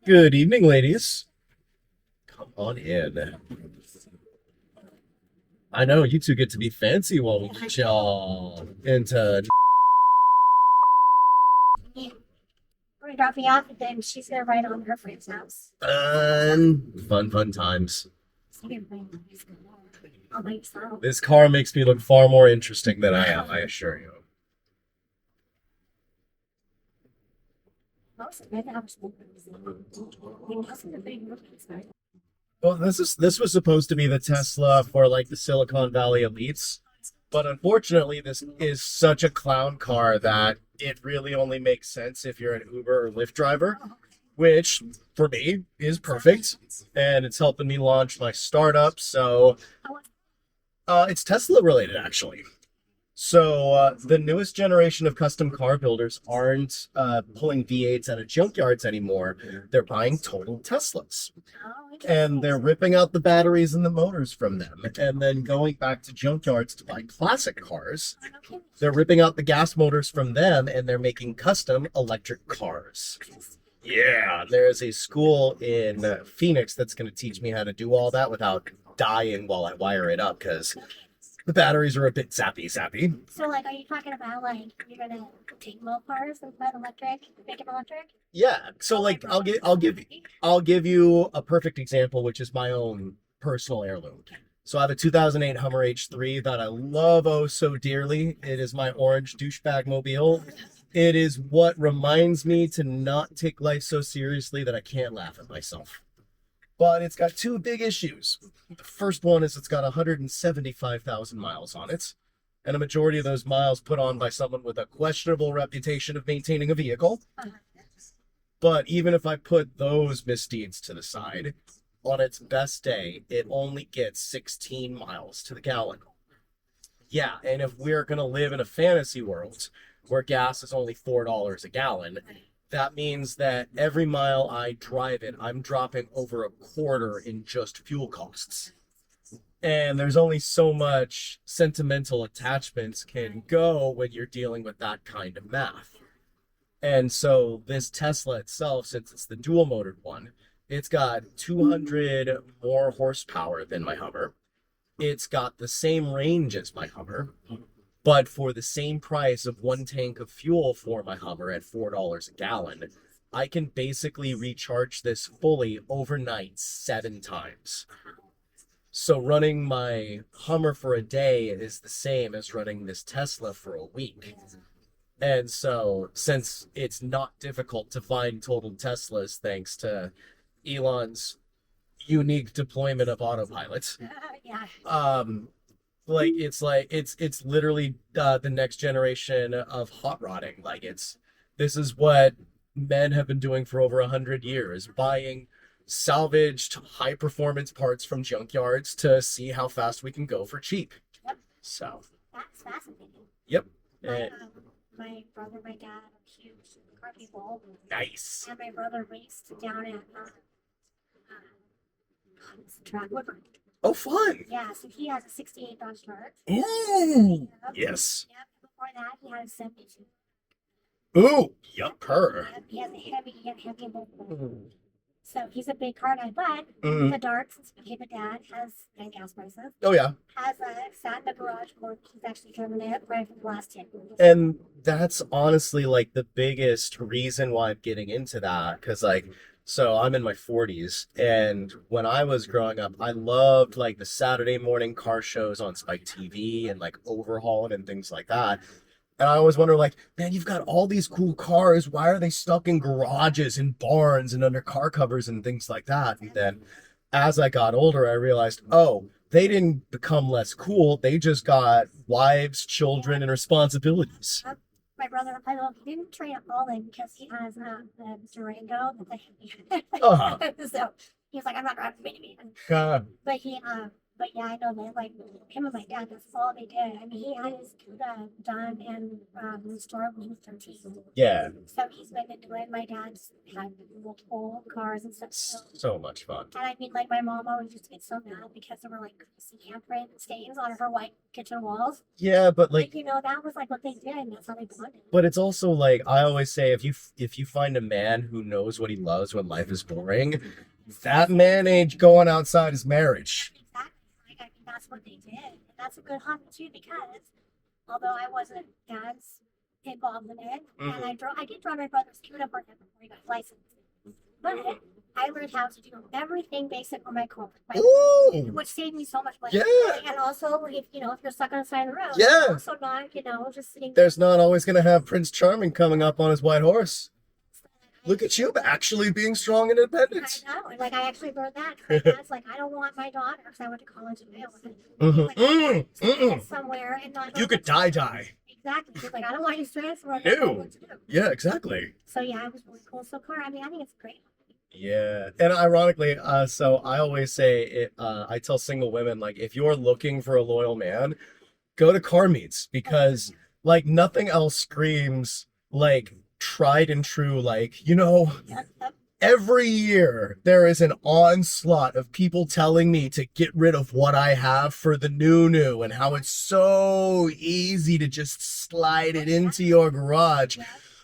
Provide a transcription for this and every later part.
Good evening, ladies. Come on in. I know you two get to be fancy while we get y'all into We're gonna drop me off, and then she's gonna ride on her friend's house. fun times. So you're playing all by yourself. This car makes me look far more interesting than I am, I assure you. Most of it, I was most of the big movies, right? Well, this was supposed to be the Tesla for like the Silicon Valley elites, but unfortunately, this is such a clown car that it really only makes sense if you're an Uber or Lyft driver, which for me is perfect, and it's helping me launch my startup. So it's Tesla related, actually. So the newest generation of custom car builders aren't pulling V8s out of junkyards anymore. They're buying total Teslas, Oh, and they're ripping out the batteries and the motors from them, and then going back to junkyards to buy classic cars. They're ripping out the gas motors from them, and they're making custom electric cars. Yeah, there's a school in Phoenix that's going to teach me how to do all that without dying while I wire it up because the batteries are a bit sappy. So, like, are you talking about like you're gonna take low cars and put electric, make them electric? Yeah, so like I'll give you a perfect example, which is my own personal heirloom. So I have a 2008 Hummer H3 that I love oh so dearly. It is my orange douchebag mobile. It is what reminds me to not take life so seriously that I can't laugh at myself. But it's got two big issues. The first one is it's got 175,000 miles on it, and a majority of those miles put on by someone with a questionable reputation of maintaining a vehicle. But even if I put those misdeeds to the side, on its best day, it only gets 16 miles to the gallon. Yeah, and if we're going to live in a fantasy world where gas is only $4 a gallon, that means that every mile I drive it, I'm dropping over a quarter in just fuel costs. And there's only so much sentimental attachments can go when you're dealing with that kind of math. And so this Tesla itself, since it's the dual motored one, it's got 200 more horsepower than my Hummer. It's got the same range as my Hummer, but for the same price of one tank of fuel for my Hummer at $4 a gallon, I can basically recharge this fully overnight 7 times. So running my Hummer for a day is the same as running this Tesla for a week. And so, since it's not difficult to find total Teslas thanks to Elon's unique deployment of autopilot, Yeah. it's literally the next generation of hot rodding. This is what men have been doing for over 100 years, buying salvaged high performance parts from junkyards to see how fast we can go for cheap. Yep. So, That's fascinating. yep. My Eh, my brother, my dad are huge car people, nice. and my brother raced down at what's the track? Woodburn. Oh, fun. Yeah, so he has a '68 Dodge Dart. Ooh. Yep. Yes. Yep. Before that, he had a '72. Ooh. Yup. Her. Yep. He has a heavy motor. So he's a big car guy, but Mhm. the Dart, since he became a dad, has and gas prices Oh, yeah. has sat in the garage more. He's actually driven it right for the last 10 years. And that's honestly like the biggest reason why I'm getting into that. Cause so I'm in my 40s, and when I was growing up, I loved like the Saturday morning car shows on Spike TV and like Overhauled and things like that. And I always wonder, like, man, you've got all these cool cars. Why are they stuck in garages and barns and under car covers and things like that? And then as I got older, I realized, oh, they didn't become less cool. They just got wives, children, and responsibilities. My brother, I love, he didn't train at Baldwin because he has a Durango. Uh-huh. So he's like, I'm not driving the baby. Uh, But he But yeah, I know that like him and my dad, that's all they did. I mean, he had his done and restored when he was 13. Yeah, So he's been into it. My dad's had multiple cars and stuff. so much fun. And I mean, like my mom always used to get so mad because there were like greasy handprint stains on her white kitchen walls. Yeah, but Like, you know, that was like what they did, and that's how they bonded. but it's also like I always say, if you find a man who knows what he loves when life is boring, that man ain't going outside his marriage. Exactly. Like, I mean, that's what they did. And that's a good hobby too, because although I wasn't as involved in it, and I did drive my brother's scooter for him before he got licensed. But I learned how to do everything basic on my car, which saved me so much money. Yeah. And also, if you're stuck on the side of the road, Yeah. you're also not, just sitting. There's not always gonna have Prince Charming coming up on his white horse. Look at you actually being strong and independent. I know, and like I actually learned that. My dad's like, I don't want my daughter, because I went to college in Iowa. Like, somewhere and not. You could die. Exactly. He's like, I don't want you stressed. Or No. Yeah, exactly. So yeah, it was really cool. So car, I mean, I think it's great. Yeah, and ironically, so I always say it. I tell single women, like, if you're looking for a loyal man, go to car meets, because like nothing else screams like tried and true. Like, every year there is an onslaught of people telling me to get rid of what I have for the new, and how it's so easy to just slide it into your garage.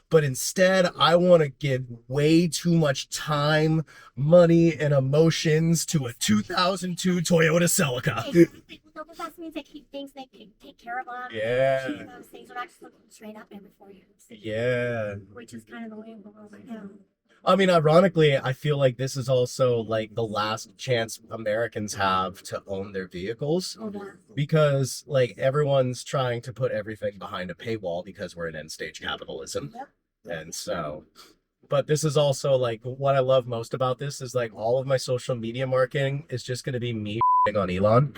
But instead, I want to give way too much time, money, and emotions to a 2002 Toyota Celica. Exactly. Well, no, but that means they keep things, they take care of them. Yeah. Keep those things. They're not just looking straight up every 4 years. Yeah. Which is kind of the way of the world right now. I mean, ironically, I feel like this is also like the last chance Americans have to own their vehicles, Oh, yeah. because like everyone's trying to put everything behind a paywall because we're in end stage capitalism. Yep. And so, but this is also like what I love most about this is like all of my social media marketing is just going to be me on Elon.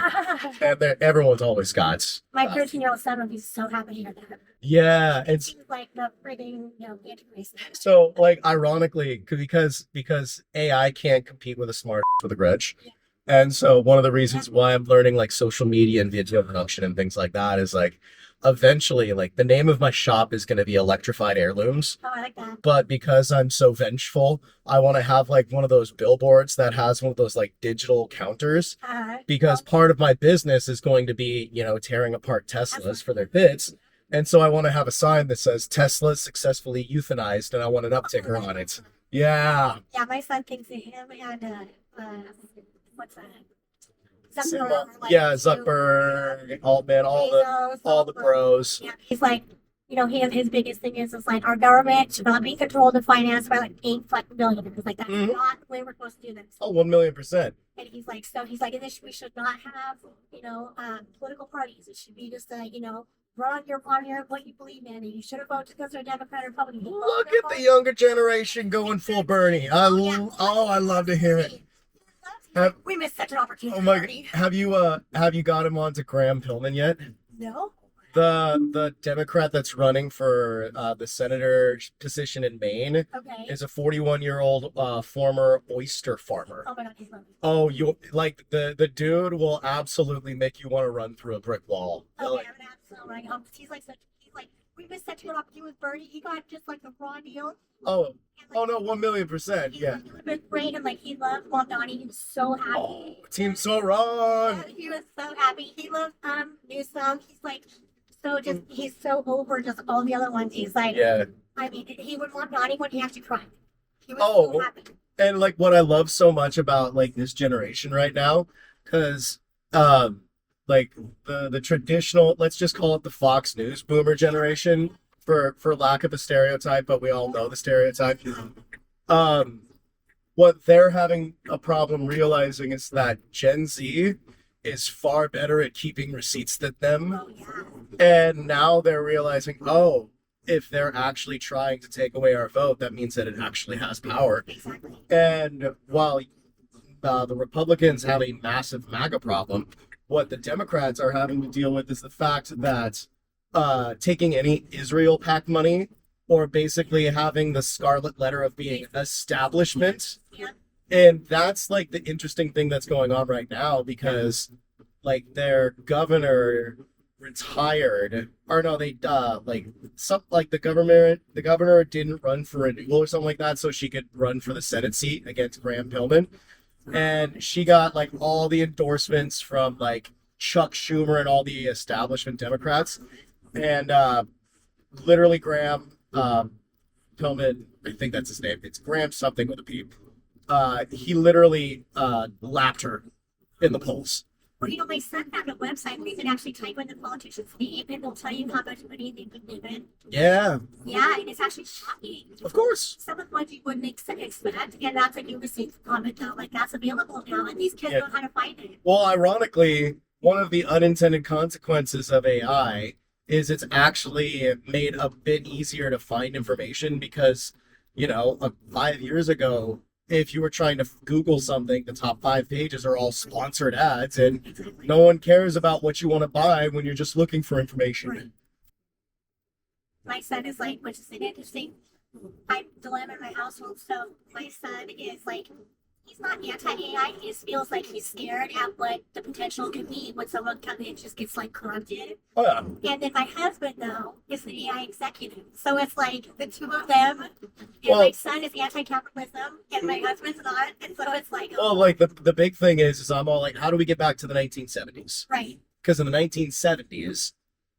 And everyone's always got. My 13-year-old son would be so happy to hear that. Yeah, it's He's like the frigging, anti-racist. so like ironically because AI can't compete with a smart with a grudge. Yeah. And so one of the reasons why I'm learning like social media and video production and things like that is like eventually like the name of my shop is going to be Electrified Heirlooms. Oh, I like that. But because I'm so vengeful, I want to have like one of those billboards that has one of those like digital counters, because part of my business is going to be, tearing apart Teslas for their bits. And so I want to have a sign that says Tesla successfully euthanized, and I want an upticker on it. Yeah. Yeah, my son thinks of him and what's that? Zuckerberg, Altman, all the pros. Yeah, he's like, his biggest thing is like our government should not be controlled and financed by like 8 billionaires. Like that's not the way we're supposed to do this. Oh, 1,000,000%. And he's like, we should not have, political parties. It should be just run on your what you believe in, and you should have voted because they're Democrat or Republican. Look at the younger generation going full Bernie. I love to hear it. We missed such an opportunity. Oh my God. Have you got him onto Graham Pillman yet? No. The Democrat that's running for the senator position in Maine is a 41-year-old former oyster farmer. Oh my God, he's lovely. Oh, you like the dude will absolutely make you want to run through a brick wall. Okay, I'm gonna have to. He's like, we missed such a good opportunity with Bernie. He got just like the raw deal. Oh no, 1,000,000%. Yeah. He would have been great, and like he loved Donnie. He was so happy. Oh, Team So Wrong. Yeah, he was so happy. He loved Newsom. He's like he's so over just all the other ones. He's like, yeah. I mean, he would want Donnie when he actually cried. He was so happy. And like what I love so much about like this generation right now, because like the traditional, let's just call it the Fox News boomer generation, for lack of a stereotype, but we all know the stereotype. What they're having a problem realizing is that Gen Z is far better at keeping receipts than them. Oh, yeah. And now they're realizing, if they're actually trying to take away our vote, that means that it actually has power. Exactly. And while the Republicans have a massive MAGA problem, what the Democrats are having to deal with is the fact that taking any Israel PAC money, or basically having the scarlet letter of being establishment. Yeah. And that's like the interesting thing that's going on right now, because like their governor retired, or no, they like some like the governor didn't run for renewal or something like that, so she could run for the Senate seat against Graham Pillman, and she got like all the endorsements from like Chuck Schumer and all the establishment Democrats, and literally Graham Pillman, I think that's his name. It's Graham something with a P. He literally lapped her in the polls. Well, my son found a website where you can actually type in the politician's name and it'll tell you how much money they've been given. Yeah, Yeah, and it's actually shocking. of course. Some of what you wouldn't expect, and that's a new received comment though. Like that's available now, and these kids Yeah. know how to find it. Well, ironically, one of the unintended consequences of AI is it's actually made a bit easier to find information because, 5 years ago, if you were trying to Google something, the top 5 pages are all sponsored ads, and Exactly. no one cares about what you want to buy when you're just looking for information. Right. My son is like, which is an interesting dilemma in my household. So my son is like, he's not anti-AI. He just feels like he's scared at what the potential could be when someone comes in and just gets like corrupted. Oh, yeah. And then my husband though is an AI executive. So it's like the two of them. And Well- my son is anti-capitalism and my husband's not. And so it's like, Well, like the big thing is I'm all like, how do we get back to the 1970s? right. Because in the 1970s,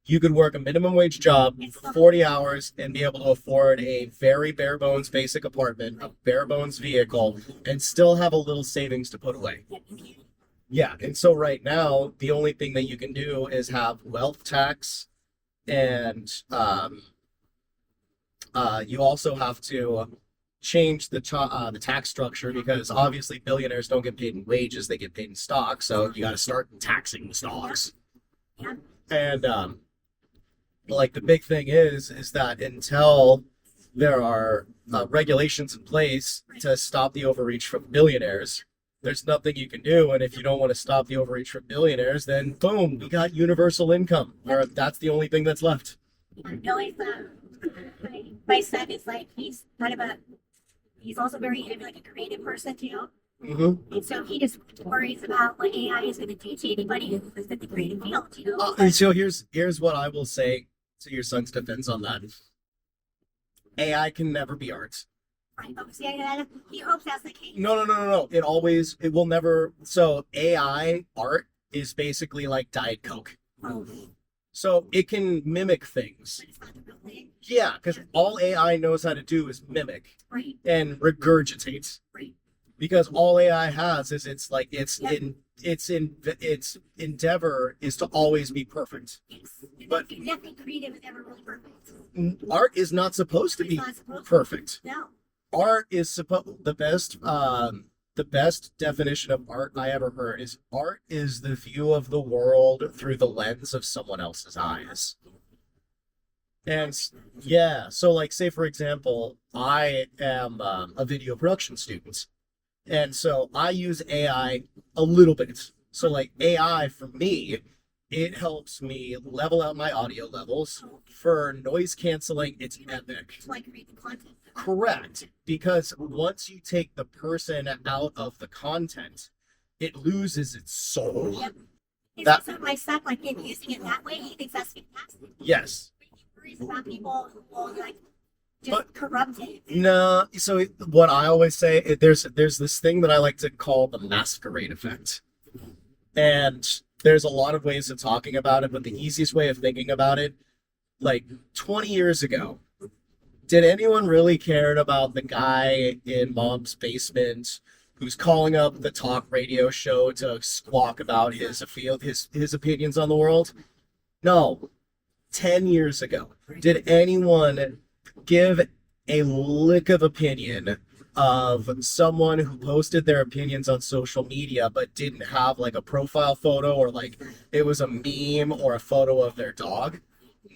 you could work a minimum wage job for 40 hours and be able to afford a very bare bones basic apartment, a bare bones vehicle, and still have a little savings to put away. Yeah, and so right now, the only thing that you can do is have wealth tax, and you also have to change the tax structure because obviously billionaires don't get paid in wages; they get paid in stocks. So you got to start taxing the stocks. Yeah. And like the big thing is that until there are regulations in place to stop the overreach from billionaires, there's nothing you can do. And if you don't want to stop the overreach from billionaires, then boom, we got universal income. Or that's the only thing that's left. No, he's my son is like, he's also very like a creative person too. Mm-hmm. And so he just worries about what AI is going to teach anybody who's in the creative field, And so here's what I will say to your son's defense on that. AI can never be art. Right, but he hopes that's the case. No. It will never. So AI art is basically like Diet Coke. Oh, So it can mimic things. but it's not the real thing. Yeah, because all AI knows how to do is mimic Right, and regurgitate. right. Because all AI has is its endeavor is to always be perfect. Yes. But- nothing creative is ever really perfect. Art is not supposed to It's be not supposed to. perfect. No. Art is the best definition of art I ever heard is art is the view of the world through the lens of someone else's eyes. And yeah, so like say for example, I am a video production student. And so I use AI a little bit. So like AI for me, it helps me level out my audio levels. For noise canceling, it's epic. To like read the content. Correct. Because once you take the person out of the content, it loses its soul. Yep. It's That- also my son, like in using it that way, he thinks that's fantastic. Yes. He worries about people who will like just But- corrupt it. No. So what I always say, there's this thing that I like to call the masquerade effect. And there's a lot of ways of talking about it, but the easiest way of thinking about it, like 20 years ago, did anyone really care about the guy in mom's basement who's calling up the talk radio show to squawk about his opinions on the world? No. 10 years ago, did anyone give a lick of opinion of someone who posted their opinions on social media but didn't have like a profile photo or like it was a meme or a photo of their dog?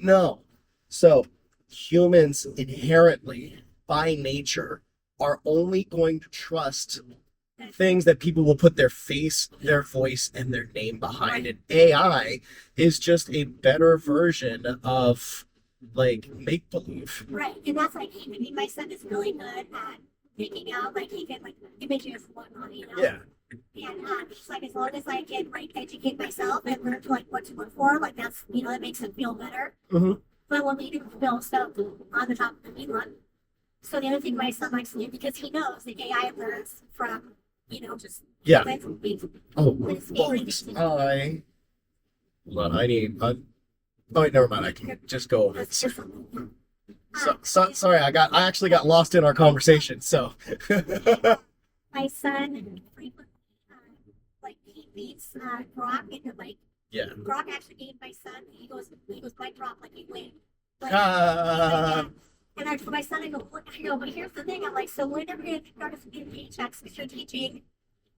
No. So humans inherently, by nature, are only going to trust things that people will put their face, their voice, and their name behind. And AI is just a better version of like make believe. Right. And that's like, my son is really good at picking out like he can like images and whatnot, Yeah. And she's like, as long as I can like educate myself and learn to like what to look for, like that's that makes it feel better. Mhm. But when we do film stuff on the top of the run. So the other thing my son likes to do, because he knows the AI learns from just Yeah. humans. Oh, But it's boys. Hold on. Oh, wait, never mind. I can just go over it. That's just Sorry, I actually got lost in our conversation. So, my son frequently like he beats Brock into like yeah. Brock actually gave my son he goes bite drop like he win. Like, Ah. and I told my son, I go, but here's the thing. I'm like, so when are we going to start us getting paychecks because you're teaching?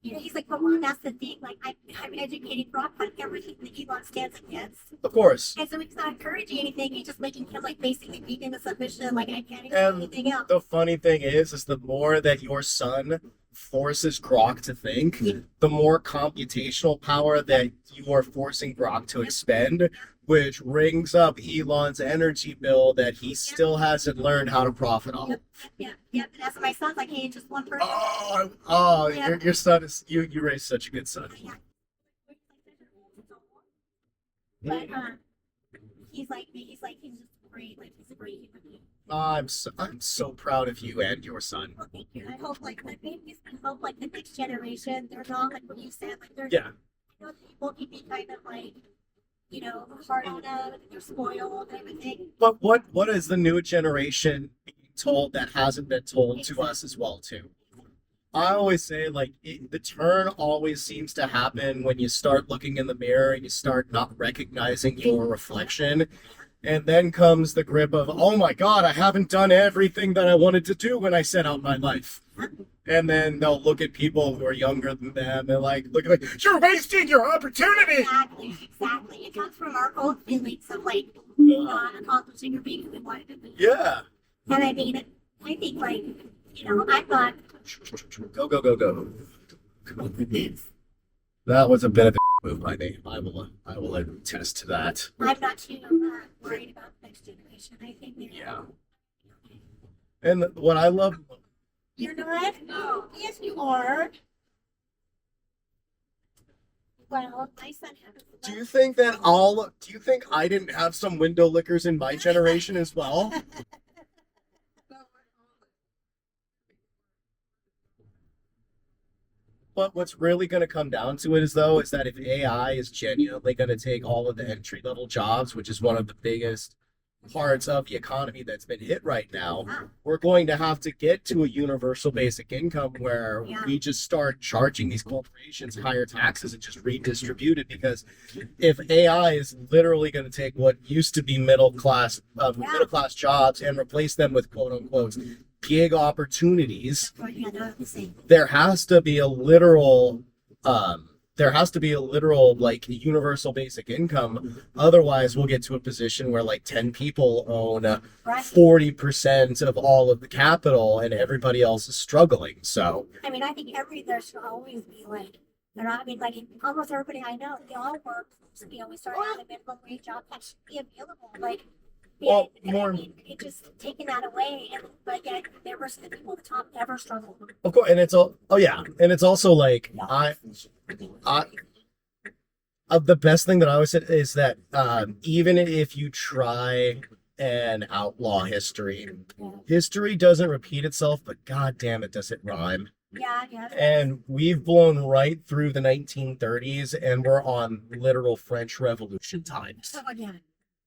He's like, but Mom, that's the thing. Like, I'm educating Brock on everything that Elon stands against. Of course. And so he's not encouraging anything. He's just making him, like, basically beat into submission. Like, I can't do And anything else. the funny thing is the more that your son forces Grok to think, the more computational power that you are forcing Grok to expend, which rings up Elon's energy bill that he still hasn't learned how to profit off. Yep. And that's my son's like, hey, just one person. Oh, your son is you raised such a good son. But he's just great. Like, he's a great human being. I'm so proud of you and your son. Well, thank you. I hope like my babies. I hope like the next generation. They're not like what you said. Like they're Yeah. People can be kind of like hard on them and they're spoiled and everything. But what is the new generation being told that hasn't been told to us as well too? I always say the turn always seems to happen when you start looking in the mirror and you start not recognizing your reflection. And then comes the grip of, oh my God, I haven't done everything that I wanted to do when I set out my life. And then they'll look at people who are younger than them and you're wasting your opportunity. Exactly. It comes from our own feelings of not accomplishing or being who we wanted to be. Yeah. And I mean, I think I thought. Go. That was a bit of a move by me. I will attest to that. I'm not too worried about the next generation. I think they're. Yeah. And what I love. You're not? No. Yes, you are. Well, my son has. Do you think I didn't have some window lickers in my generation as well? But what's really going to come down to it is that if AI is genuinely going to take all of the entry level jobs, which is one of the biggest parts of the economy that's been hit right now, we're going to have to get to a universal basic income where we just start charging these corporations higher taxes and just redistribute it. Because if AI is literally going to take what used to be middle class jobs and replace them with quote unquote gig opportunities, there has to be a literal universal basic income. Otherwise we'll get to a position where 10 people own 40% of all of the capital and everybody else is struggling. So I mean, I think there should always be almost everybody I know, they all work. We start out a minimum wage job that should be available. It's just taking that away, but yet there were the people at the top never struggled. Of course, and it's also the best thing that I always said is that even if you try and outlaw history, history doesn't repeat itself, but god damn it, does it rhyme. Yeah. And we've blown right through the 1930s, and we're on literal French Revolution times. Oh, yeah.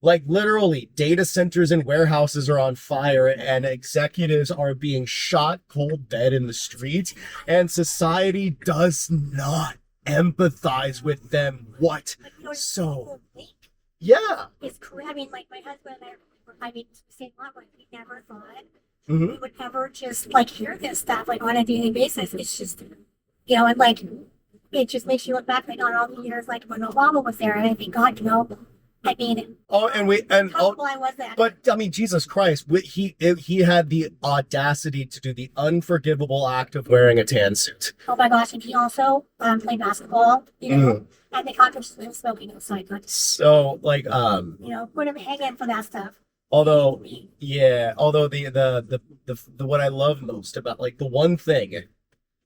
Literally, data centers and warehouses are on fire and executives are being shot cold dead in the streets, and society does not empathize with them. Yeah. It's correct. I mean, my husband and I, same lot, we never thought Mm-hmm. we would ever just hear this stuff on a daily basis. It's just, and it just makes you look back on all the years when Obama was there, and I think, God, I mean, how I was that. But I mean, Jesus Christ, he had the audacity to do the unforgivable act of wearing a tan suit. Oh my gosh, and he also played basketball, and the contract was smoking outside. So put him hanging for that stuff. Although the what I love most about the one thing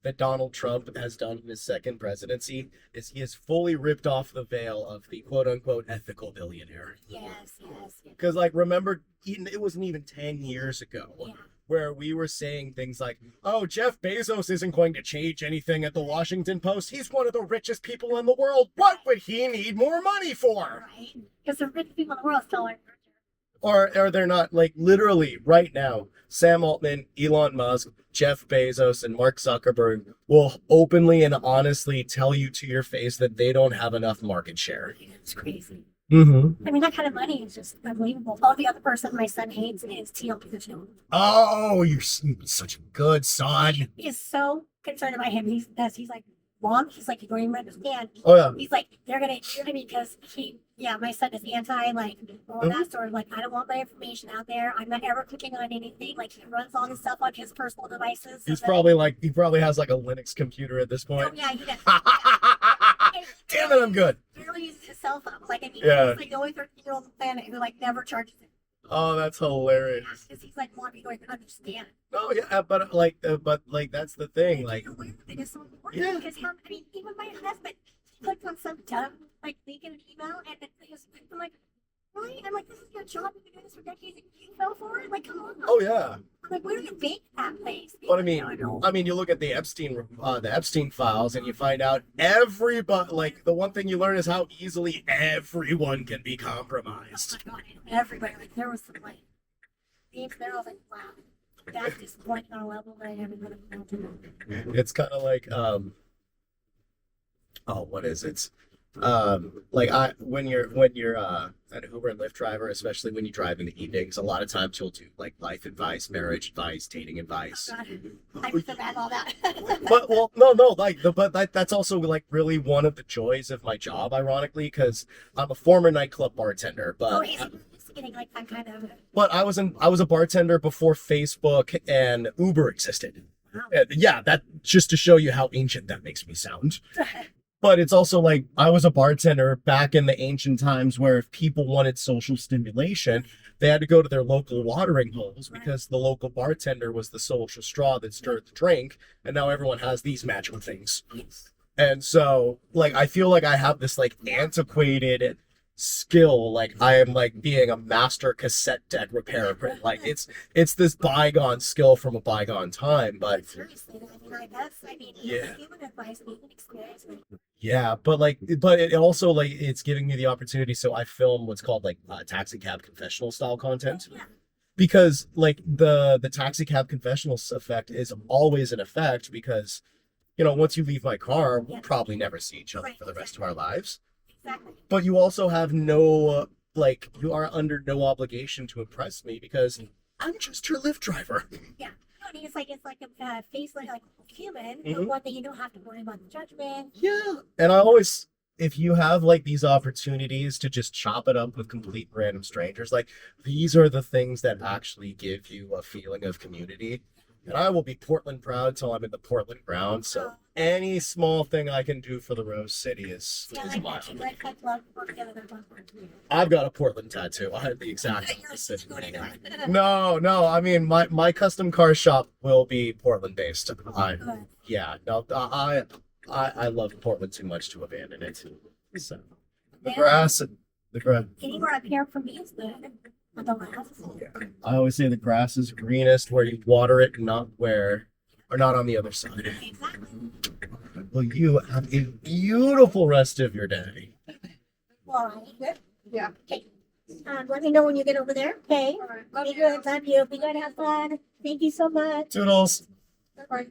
that Donald Trump has done in his second presidency is he has fully ripped off the veil of the quote unquote ethical billionaire. Yes. Because, like, remember, it wasn't even 10 years ago Yeah. where we were saying things like, oh, Jeff Bezos isn't going to change anything at the Washington Post. He's one of the richest people in the world. What would he need more money for? Right. Because the rich people in the world still aren't richer. Or they're not, like, literally right now, Sam Altman, Elon Musk, Jeff Bezos, and Mark Zuckerberg will openly and honestly tell you to your face that they don't have enough market share. It's crazy. Mm-hmm. I mean, that kind of money is just unbelievable. Oh, the other person my son hates is Teal Pikachu. Oh, you're such a good son. He is so concerned about him. He's like, Mom, he's like, you don't even understand. Oh, yeah. He's like, they're gonna, because my son is anti, like, all that sort of, like, I don't want my information out there. I'm not ever clicking on anything. Like, he runs all his stuff on his personal devices. He probably has like a Linux computer at this point. Oh, yeah, he does. Damn it, I'm good. Barely uses his cell phone. Like, I mean, Yeah. he's like the only 13-year-old on the planet who, like, never charges it. Oh, that's hilarious. Because he's like, Mom, you don't even understand. Oh yeah, but that's the thing. Like, Being aware of it is so important. Yeah. Because even my husband, he clicked on some dumb, like, link in an email, and I'm like, really? I'm like, this is your job. You've been doing this for decades, and you fell for it? Like, come on. oh yeah. I'm like, where do you bake that place? But I mean, you look at the Epstein files, and you find out everybody. Like, the one thing you learn is how easily everyone can be compromised. Oh my God, everybody, like, there was some, like, themes there. I was like, wow, that's disappointing on a level that I never would have imagined. It's kind of like what is it? Like when you're an Uber and Lyft driver, especially when you drive in the evenings, a lot of times you'll do like life advice, marriage advice, dating advice. God, I was so bad all that. But that's also like really one of the joys of my job, ironically, because I'm a former nightclub bartender. Oh, he's getting like that kind of. But I was a bartender before Facebook and Uber existed. Wow. Yeah, that just to show you how ancient that makes me sound. But it's also like I was a bartender back in the ancient times where if people wanted social stimulation, they had to go to their local watering holes because the local bartender was the social straw that stirred the drink. And now everyone has these magical things. And so, like, I feel like I have this like antiquated skill. Like I am like being a master cassette deck repairer. Like it's this bygone skill from a bygone time. But Seriously, I guess. Yeah. Human advice, human experience. yeah, but it also like it's giving me the opportunity. So I film what's called like taxi cab confessional style content. Yeah. Because like the taxi cab confessionals effect is always an effect because, once you leave my car, we'll probably never see each other for the rest of our lives. Exactly. But you also have no, you are under no obligation to impress me because I'm just your Lyft driver. Yeah. No, it's like a face like a human, Mhm. but one thing you don't have to worry about the judgment. Yeah. And I always, if you have like these opportunities to just chop it up with complete random strangers, like these are the things that actually give you a feeling of community. And I will be Portland proud till I'm in the Portland ground. So any small thing I can do for the Rose City is mine. Like love work together. I've got a Portland tattoo. I have the exact opposite. No, I mean my custom car shop will be Portland based. I love Portland too much to abandon it. So the grass. Anywhere up here from me is good. But the last. I always say the grass is greenest where you water it, not on the other side. Exactly. Well, you have a beautiful rest of your day. All right. Good. Yeah. Okay. Let me know when you get over there. Okay. All right. Love Be you. good. Love you. Be good. Have fun. Thank you so much. Toodles. All right.